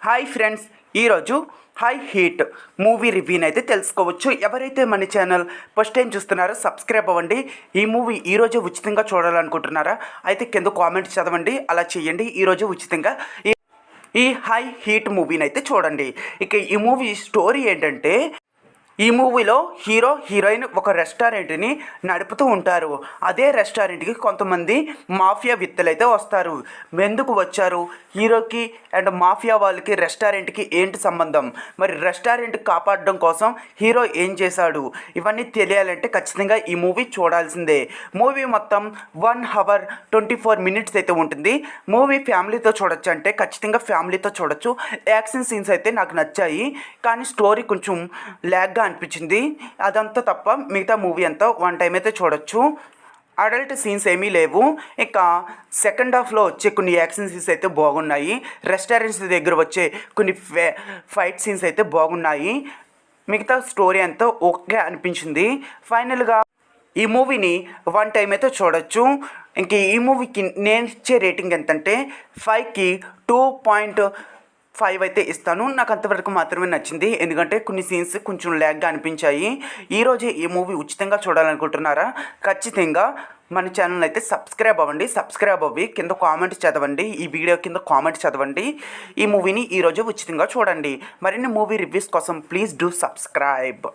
Hi friends, ఈరోజు high heat movie రివ్యూని అయితే తెలుసుకోవచ్చు. ఎవరైతే మన ఛానల్ ఫస్ట్ టైం చూస్తున్నారో సబ్స్క్రైబ్ అవ్వండి. ఈ మూవీ ఈరోజు ఉచితంగా చూడాలనుకుంటున్నారా? అయితే కింద కామెంట్ చదవండి, అలా చేయండి. ఈరోజు ఉచితంగా ఈ హై హీట్ మూవీని అయితే చూడండి. ఇక ఈ మూవీ స్టోరీ ఏంటంటే, ఈ మూవీలో హీరో హీరోయిన్ ఒక రెస్టారెంట్ని నడుపుతూ ఉంటారు. అదే రెస్టారెంట్కి కొంతమంది మాఫియా వ్యక్తులు అయితే వస్తారు. ఎందుకు వచ్చారు? హీరోకి అండ్ మాఫియా వాళ్ళకి రెస్టారెంట్కి ఏంటి సంబంధం? మరి రెస్టారెంట్ కాపాడడం కోసం హీరో ఏం చేశాడు? ఇవన్నీ తెలియాలంటే ఖచ్చితంగా ఈ మూవీ చూడాల్సిందే. మూవీ మొత్తం 1 hour 24 minutes అయితే ఉంటుంది. మూవీ ఫ్యామిలీతో చూడొచ్చు అంటే ఖచ్చితంగా ఫ్యామిలీతో చూడొచ్చు. యాక్షన్ సీన్స్ అయితే నాకు నచ్చాయి, కానీ స్టోరీ కొంచెం ల్యాగ్గా అనిపించింది. అదంతా తప్ప మిగతా మూవీ అంతా వన్ టైం అయితే చూడొచ్చు. అడల్ట్ సీన్స్ ఏమీ లేవు. ఇక సెకండ్ హాఫ్లో వచ్చే కొన్ని యాక్షన్ సీన్స్ అయితే బాగున్నాయి. రెస్టారెంట్స్ దగ్గర వచ్చే కొన్ని ఫైట్ సీన్స్ అయితే బాగున్నాయి. మిగతా స్టోరీ అంతా ఓకే అనిపించింది. ఫైనల్గా ఈ మూవీని వన్ టైం అయితే చూడొచ్చు. ఇంక ఈ మూవీకి నేను ఇచ్చే రేటింగ్ ఎంతంటే 5కి 2.5 అయితే ఇస్తాను. నాకు అంతవరకు మాత్రమే నచ్చింది, ఎందుకంటే కొన్ని సీన్స్ కొంచెం ల్యాగ్గా అనిపించాయి. ఈరోజే ఈ మూవీ ఉచితంగా చూడాలనుకుంటున్నారా? ఖచ్చితంగా మన ఛానల్ అయితే సబ్స్క్రైబ్ అవ్వండి. సబ్స్క్రైబ్ అవ్వి కింద కామెంట్ చదవండి, ఈ వీడియో కింద కామెంట్ చదవండి. ఈ మూవీని ఈరోజు ఉచితంగా చూడండి. మరిన్ని మూవీ రివ్యూస్ కోసం ప్లీజ్ డూ సబ్స్క్రైబ్.